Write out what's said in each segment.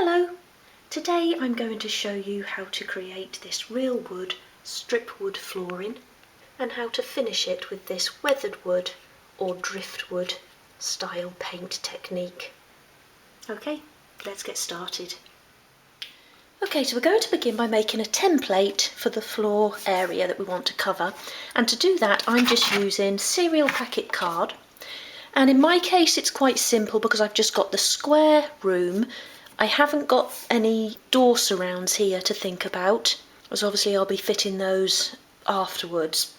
Hello! Today I'm going to show you how to create this real wood stripwood flooring and how to finish it with this weathered wood or driftwood style paint technique. Okay, let's get started. Okay, so we're going to begin by making a template for the floor area that we want to cover, and to do that I'm just using cereal packet card, and in my case it's quite simple because I've just got the square room. I haven't got any door surrounds here to think about, as obviously I'll be fitting those afterwards.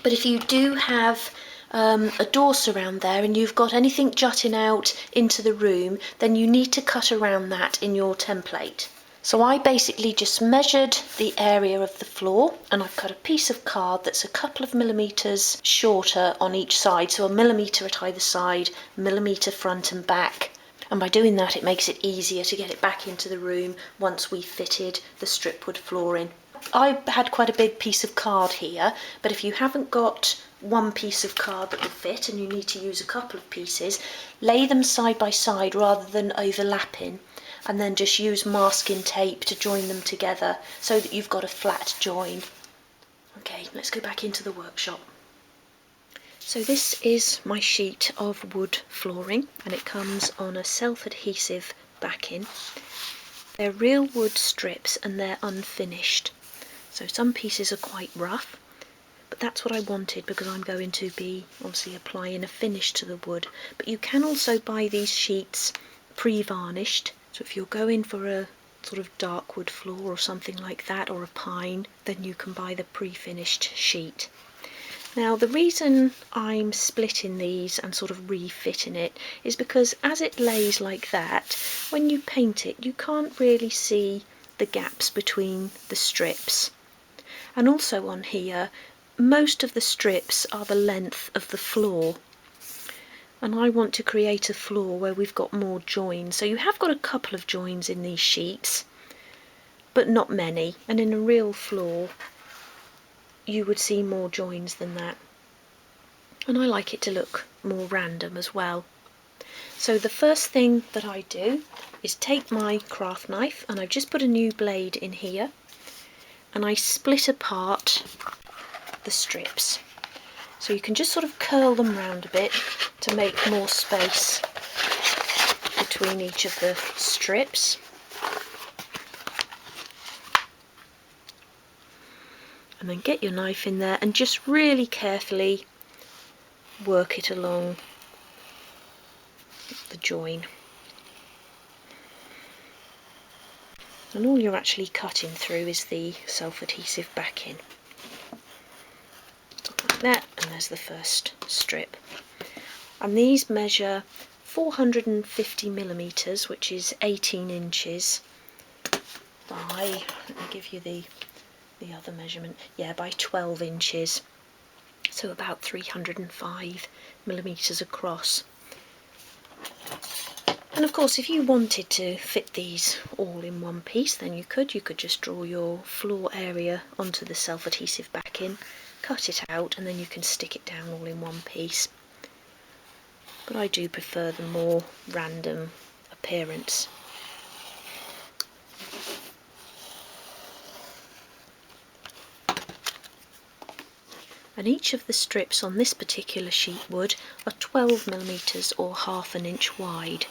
But if you do have a door surround there and you've got anything jutting out into the room, then you need to cut around that in your template. So I basically just measured the area of the floor, and I've cut a piece of card that's a couple of millimetres shorter on each side, so a millimetre at either side, millimetre front and back. And by doing that it makes it easier to get it back into the room once we've fitted the stripwood flooring. I had quite a big piece of card here, but if you haven't got one piece of card that will fit and you need to use a couple of pieces, lay them side by side rather than overlapping, and then just use masking tape to join them together so that you've got a flat join. Okay, let's go back into the workshop. So this is my sheet of wood flooring, and it comes on a self-adhesive backing. They're real wood strips and they're unfinished. So some pieces are quite rough, but that's what I wanted because I'm going to be obviously applying a finish to the wood. But you can also buy these sheets pre-varnished. So if you're going for a sort of dark wood floor or something like that, or a pine, then you can buy the pre-finished sheet. Now the reason I'm splitting these and sort of refitting it is because as it lays like that, when you paint it you can't really see the gaps between the strips. And also on here, most of the strips are the length of the floor, and I want to create a floor where we've got more joins. So you have got a couple of joins in these sheets, but not many, and in a real floor you would see more joins than that. And I like it to look more random as well. So the first thing that I do is take my craft knife, and I've just put a new blade in here, and I split apart the strips. So you can just sort of curl them round a bit to make more space between each of the strips. And then get your knife in there and just really carefully work it along the join. And all you're actually cutting through is the self-adhesive backing. Like that, and there's the first strip. And these measure 450 millimetres, which is 18 inches by, let me give you the other measurement, yeah, by 12 inches, so about 305 millimetres across. And of course if you wanted to fit these all in one piece, then you could just draw your floor area onto the self-adhesive backing, cut it out, and then you can stick it down all in one piece. But I do prefer the more random appearance. And each of the strips on this particular sheet wood are 12 millimetres or half an inch wide.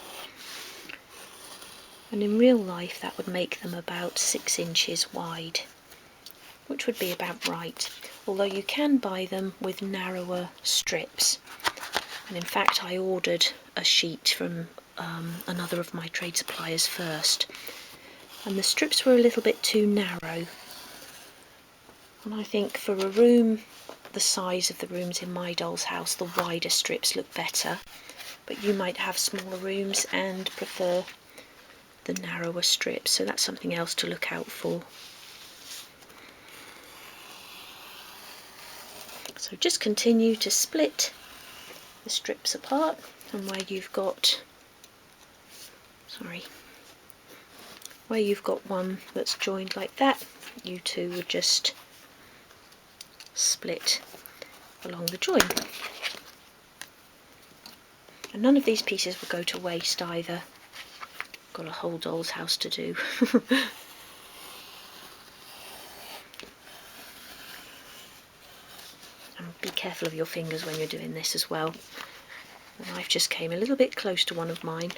And in real life that would make them about 6 inches wide, which would be about right, although you can buy them with narrower strips. And in fact I ordered a sheet from another of my trade suppliers first, and the strips were a little bit too narrow. And I think for a room the size of the rooms in my doll's house, the wider strips look better, but you might have smaller rooms and prefer the narrower strips, so that's something else to look out for. So just continue to split the strips apart, and where you've got one that's joined like that, you two would just split along the join. And none of these pieces will go to waste either. Got a whole doll's house to do. And be careful of your fingers when you're doing this as well. The knife just came a little bit close to one of mine.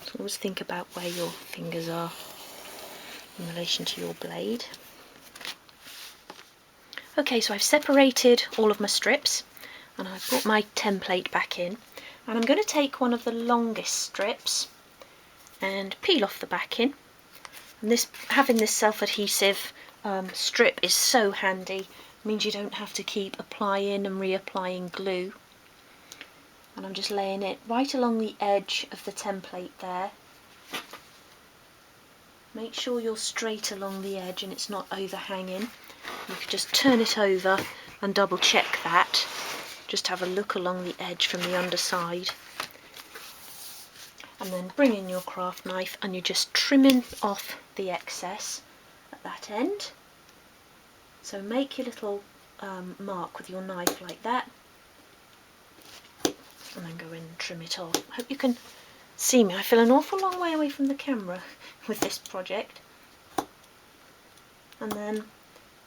So always think about where your fingers are in relation to your blade. Okay, so I've separated all of my strips and I've put my template back in, and I'm going to take one of the longest strips and peel off the backing. And this, having this self-adhesive strip is so handy. It means you don't have to keep applying and reapplying glue. And I'm just laying it right along the edge of the template there. Make sure you're straight along the edge and it's not overhanging. You can just turn it over and double check that. Just have a look along the edge from the underside. And then bring in your craft knife and you're just trimming off the excess at that end. So make your little mark with your knife like that. And then go in and trim it off. I hope you can see me. I feel an awful long way away from the camera with this project. And then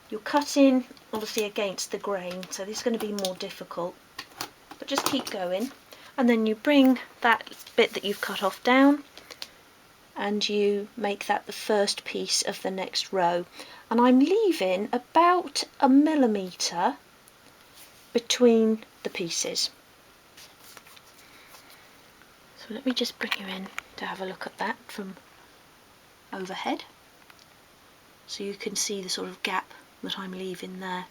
you're cutting obviously against the grain, so this is going to be more difficult, but just keep going. And then you bring that bit that you've cut off down and you make that the first piece of the next row. And I'm leaving about 1 millimetre between the pieces. So let me just bring you in to have a look at that from overhead, so you can see the sort of gap that I'm leaving there.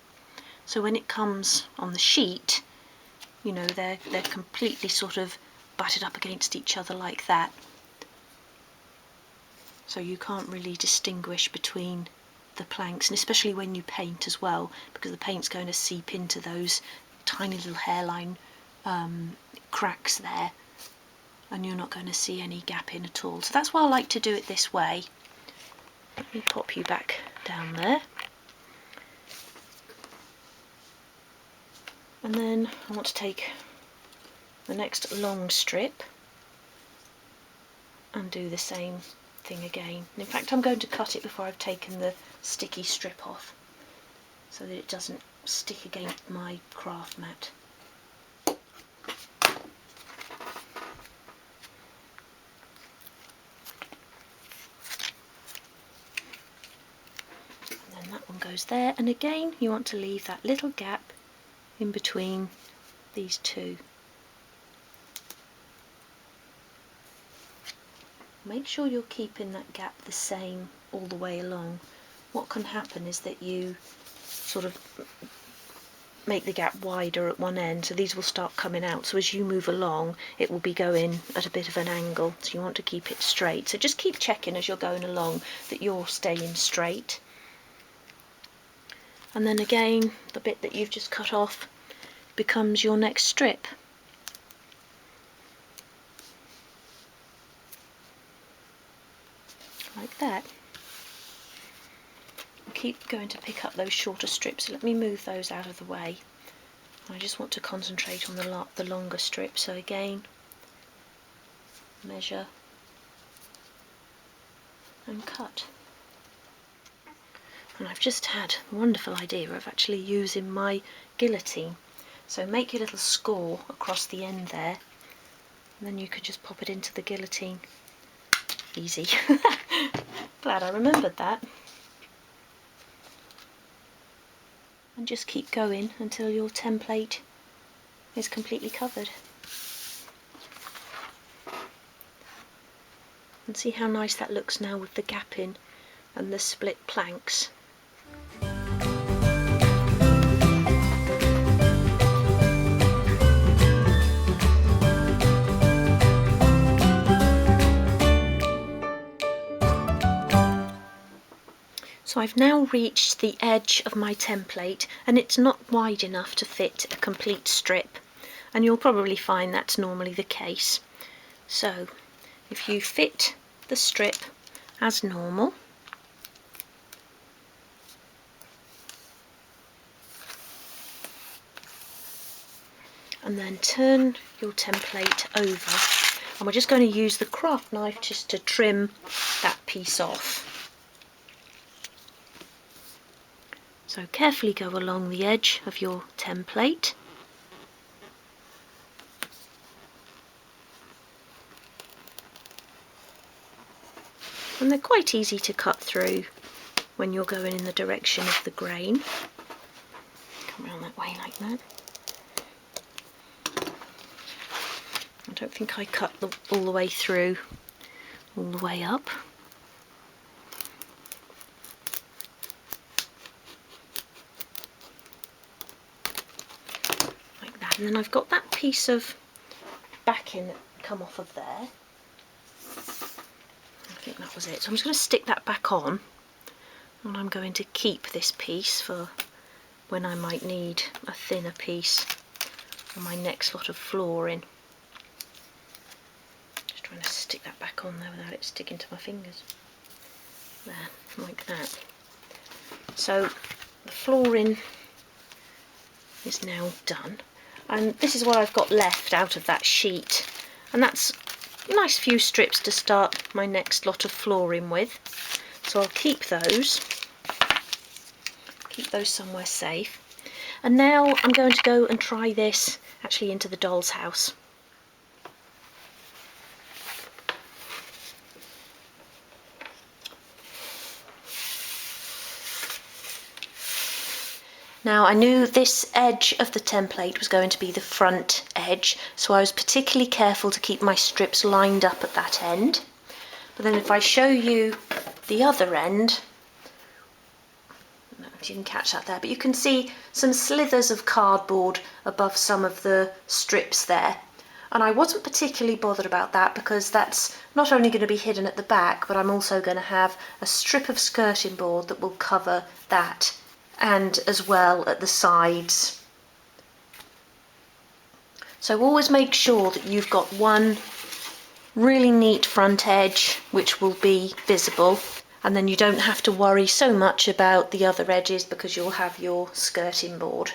So when it comes on the sheet, you know, they're completely sort of butted up against each other like that. So you can't really distinguish between the planks, and especially when you paint as well, because the paint's going to seep into those tiny little hairline cracks there, and you're not going to see any gap in at all. So that's why I like to do it this way. Let me pop you back down there. And then I want to take the next long strip and do the same thing again. And in fact, I'm going to cut it before I've taken the sticky strip off, so that it doesn't stick against my craft mat. And then that one goes there, and again you want to leave that little gap in between these two. Make sure you're keeping that gap the same all the way along. What can happen is that you sort of make the gap wider at one end, so these will start coming out. So as you move along, it will be going at a bit of an angle, so you want to keep it straight. So just keep checking as you're going along that you're staying straight. And then again, the bit that you've just cut off becomes your next strip. Like that. Keep going to pick up those shorter strips, so let me move those out of the way. I just want to concentrate on the longer strip, so again, measure and cut. And I've just had a wonderful idea of actually using my guillotine. So make your little score across the end there, and then you could just pop it into the guillotine. Easy. Glad I remembered that. And just keep going until your template is completely covered. And see how nice that looks now with the gap in and the split planks. So I've now reached the edge of my template, and it's not wide enough to fit a complete strip, and you'll probably find that's normally the case. So if you fit the strip as normal, and then turn your template over, And we're just going to use the craft knife just to trim that piece off. So carefully go along the edge of your template. And they're quite easy to cut through when you're going in the direction of the grain. Come around that way like that. I don't think I cut all the way through, all the way up. Like that. And then I've got that piece of backing that come off of there. I think that was it. So I'm just going to stick that back on, and I'm going to keep this piece for when I might need a thinner piece for my next lot of flooring. Just trying to stick that back on there without it sticking to my fingers. There, like that. So the flooring is now done, and this is what I've got left out of that sheet, and that's a nice few strips to start my next lot of flooring with. So I'll keep those somewhere safe. And now I'm going to go and try this actually into the doll's house. Now I knew this edge of the template was going to be the front edge, so I was particularly careful to keep my strips lined up at that end. But then if I show you the other end, no, you didn't catch that there, but you can see some slithers of cardboard above some of the strips there. And I wasn't particularly bothered about that because that's not only going to be hidden at the back, but I'm also going to have a strip of skirting board that will cover that, and as well at the sides. So always make sure that you've got one really neat front edge which will be visible, and then you don't have to worry so much about the other edges because you'll have your skirting board.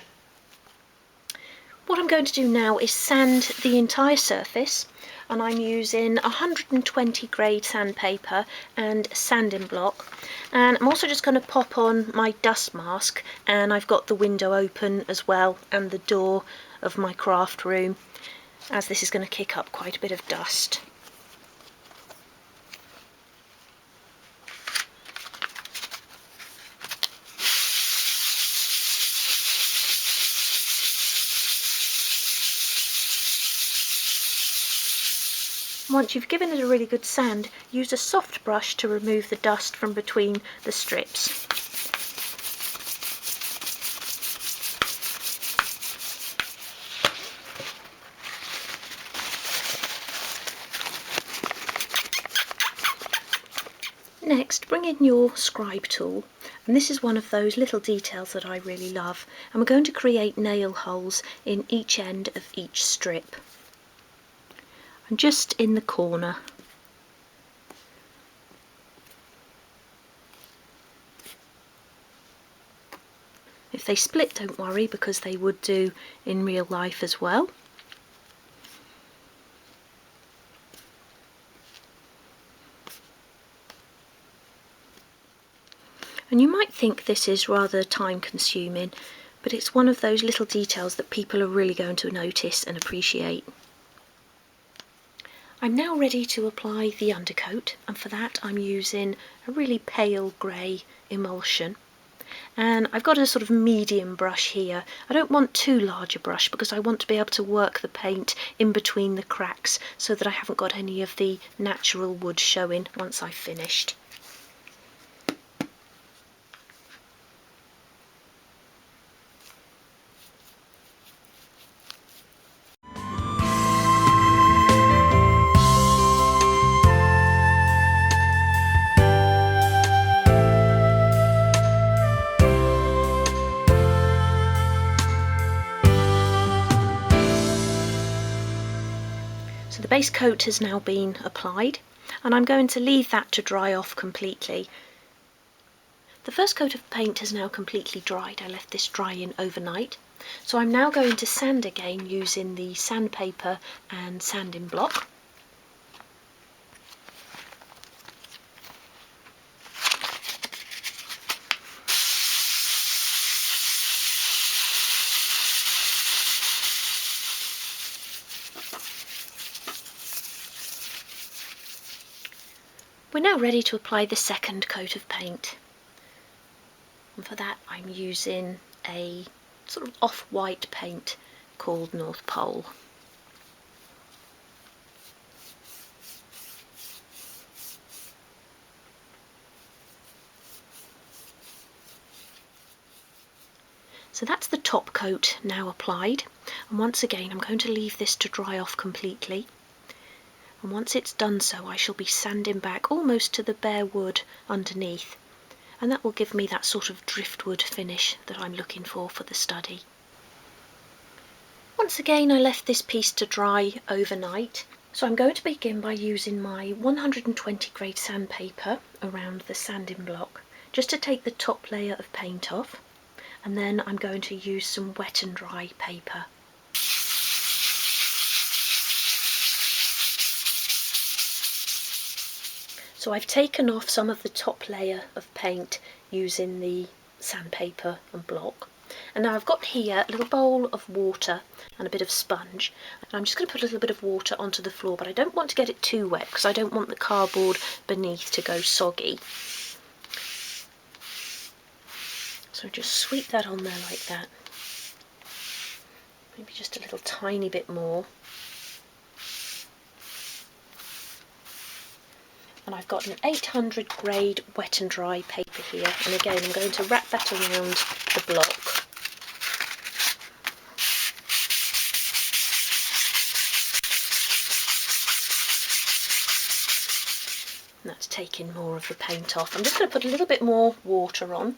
What I'm going to do now is sand the entire surface, and I'm using 120 grade sandpaper and sanding block, and I'm also just going to pop on my dust mask, and I've got the window open as well and the door of my craft room, as this is going to kick up quite a bit of dust. Once you've given it a really good sand, use a soft brush to remove the dust from between the strips. Next, bring in your scribe tool, and this is one of those little details that I really love, and we're going to create nail holes in each end of each strip. And just in the corner. If they split, don't worry, because they would do in real life as well. And you might think this is rather time consuming, but it's one of those little details that people are really going to notice and appreciate. I'm now ready to apply the undercoat, and for that I'm using a really pale grey emulsion. And I've got a sort of medium brush here. I don't want too large a brush because I want to be able to work the paint in between the cracks so that I haven't got any of the natural wood showing once I've finished. So the base coat has now been applied, and I'm going to leave that to dry off completely. The first coat of paint has now completely dried. I left this drying overnight. So I'm now going to sand again using the sandpaper and sanding block. We're now ready to apply the second coat of paint. And for that I'm using a sort of off-white paint called North Pole. So that's the top coat now applied, and once again I'm going to leave this to dry off completely, and once it's done so I shall be sanding back almost to the bare wood underneath, and that will give me that sort of driftwood finish that I'm looking for the study. Once again I left this piece to dry overnight, so I'm going to begin by using my 120 grade sandpaper around the sanding block just to take the top layer of paint off. And then I'm going to use some wet and dry paper. So I've taken off some of the top layer of paint using the sandpaper and block. And now I've got here a little bowl of water and a bit of sponge. And I'm just going to put a little bit of water onto the floor, but I don't want to get it too wet because I don't want the cardboard beneath to go soggy. So just sweep that on there like that. Maybe just a little tiny bit more. And I've got an 800 grade wet and dry paper here, and again I'm going to wrap that around the block. And that's taking more of the paint off. I'm just going to put a little bit more water on.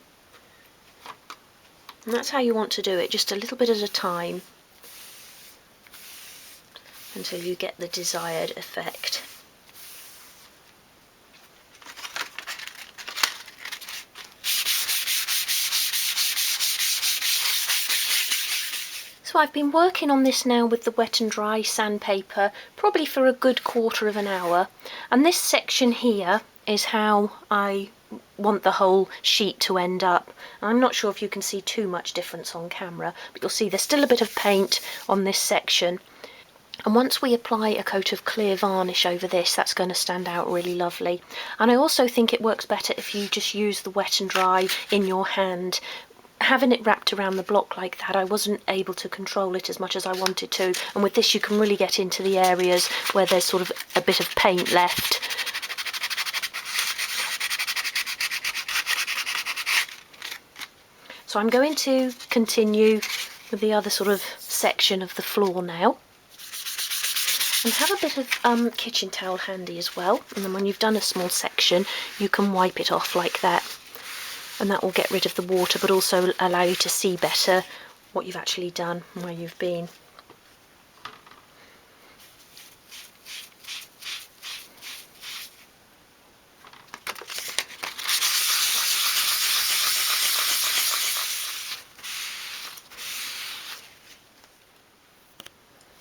And that's how you want to do it, just a little bit at a time until you get the desired effect. So I've been working on this now with the wet and dry sandpaper probably for a good quarter of an hour, and this section here is how I want the whole sheet to end up. I'm not sure if you can see too much difference on camera, but you'll see there's still a bit of paint on this section, and once we apply a coat of clear varnish over this, that's going to stand out really lovely. And I also think it works better if you just use the wet and dry in your hand. Having it wrapped around the block like that, I wasn't able to control it as much as I wanted to, and with this you can really get into the areas where there's sort of a bit of paint left. So I'm going to continue with the other sort of section of the floor now. And have a bit of kitchen towel handy as well, and then when you've done a small section you can wipe it off like that, and that will get rid of the water but also allow you to see better what you've actually done and where you've been.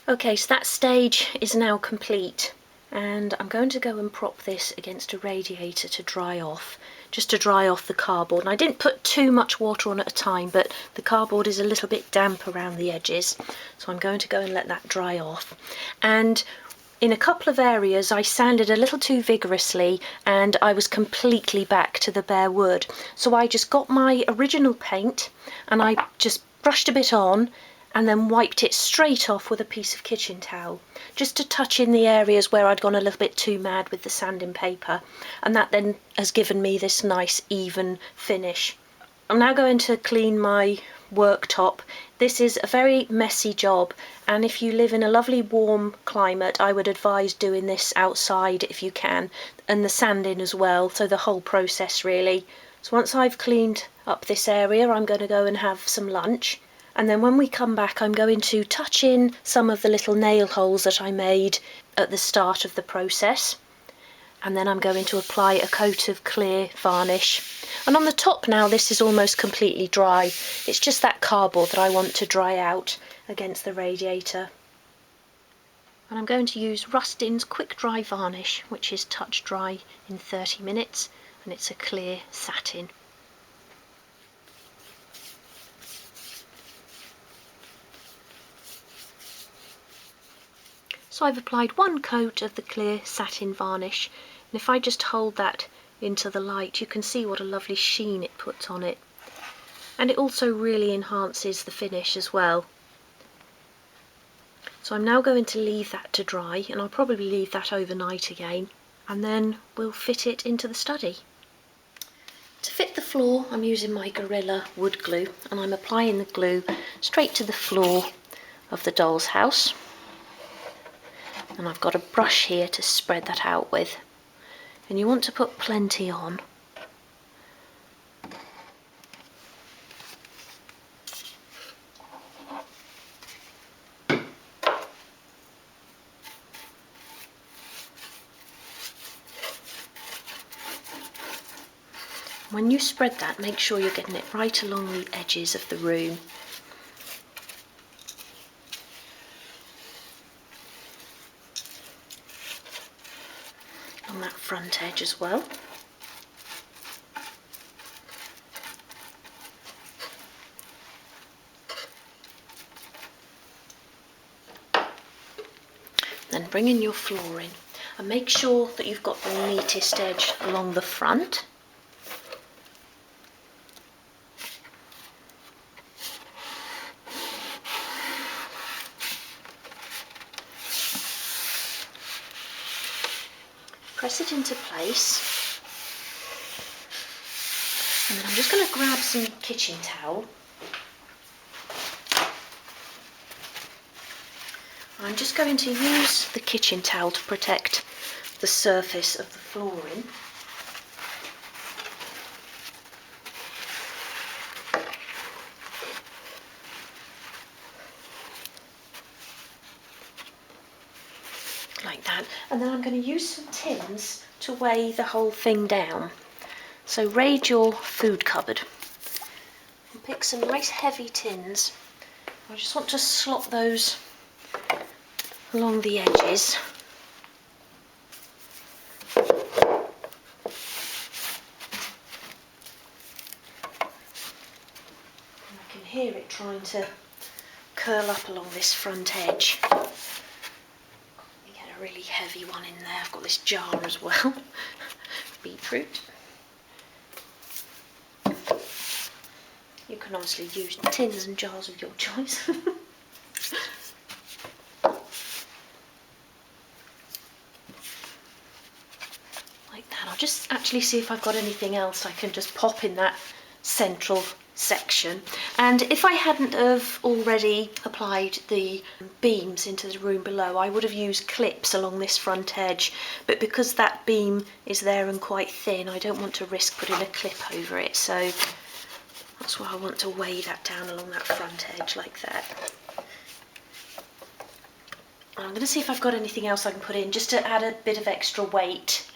Okay, so that stage is now complete, and I'm going to go and prop this against a radiator to dry off, just to dry off the cardboard. And I didn't put too much water on at a time, but the cardboard is a little bit damp around the edges, so I'm going to go and let that dry off. And in a couple of areas I sanded a little too vigorously and I was completely back to the bare wood, so I just got my original paint and I just brushed a bit on and then wiped it straight off with a piece of kitchen towel, just to touch in the areas where I'd gone a little bit too mad with the sanding paper, and that then has given me this nice even finish. I'm now going to clean my worktop. This is a very messy job, and if you live in a lovely warm climate I would advise doing this outside if you can, and the sanding as well, so the whole process really. So once I've cleaned up this area I'm going to go and have some lunch. And then when we come back I'm going to touch in some of the little nail holes that I made at the start of the process. And then I'm going to apply a coat of clear varnish. And on the top now this is almost completely dry. It's just that cardboard that I want to dry out against the radiator. And I'm going to use Rustin's Quick Dry Varnish, which is touch dry in 30 minutes, and it's a clear satin. So I've applied one coat of the clear satin varnish And if I just hold that into the light, you can see what a lovely sheen it puts on it. And it also really enhances the finish as well. So I'm now going to leave that to dry, and I'll probably leave that overnight again, and then we'll fit it into the study. To fit the floor, I'm using my Gorilla wood glue, and I'm applying the glue straight to the floor of the doll's house. And I've got a brush here to spread that out with. And you want to put plenty on. When you spread that, make sure you're getting it right along the edges of the room. On that front edge as well. Then bring in your flooring and make sure that you've got the neatest edge along the front. Press it into place, and then I'm just going to grab some kitchen towel. I'm just going to use the kitchen towel to protect the surface of the flooring. Like that, and then I'm going to use some tins to weigh the whole thing down. So raid your food cupboard and pick some nice heavy tins. I just want to slot those along the edges. And I can hear it trying to curl up along this front edge. A really heavy one in there. I've got this jar as well, beetroot. You can honestly use tins and jars of your choice. Like that. I'll just actually see if I've got anything else I can just pop in that central section. And if I hadn't have already applied the beams into the room below, I would have used clips along this front edge, but because that beam is there and quite thin, I don't want to risk putting a clip over it, so that's why I want to weigh that down along that front edge like that. And I'm going to see if I've got anything else I can put in just to add a bit of extra weight.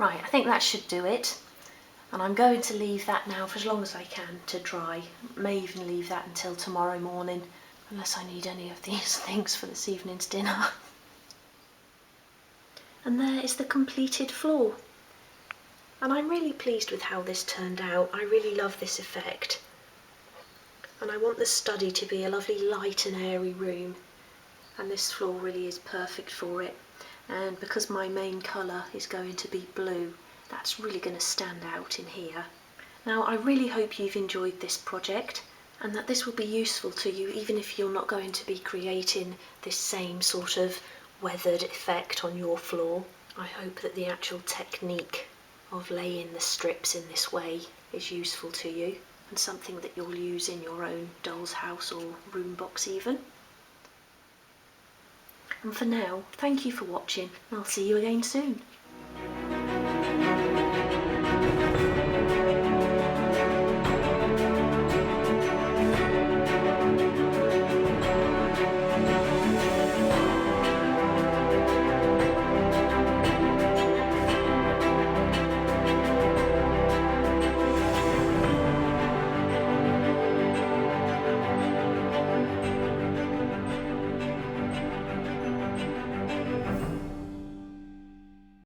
Right, I think that should do it, and I'm going to leave that now for as long as I can to dry. May even leave that until tomorrow morning, unless I need any of these things for this evening's dinner. And there is the completed floor. And I'm really pleased with how this turned out. I really love this effect. And I want the study to be a lovely light and airy room, and this floor really is perfect for it. And because my main colour is going to be blue, that's really going to stand out in here. Now, I really hope you've enjoyed this project and that this will be useful to you, even if you're not going to be creating this same sort of weathered effect on your floor. I hope that the actual technique of laying the strips in this way is useful to you and something that you'll use in your own doll's house or room box even. And for now, thank you for watching, and I'll see you again soon.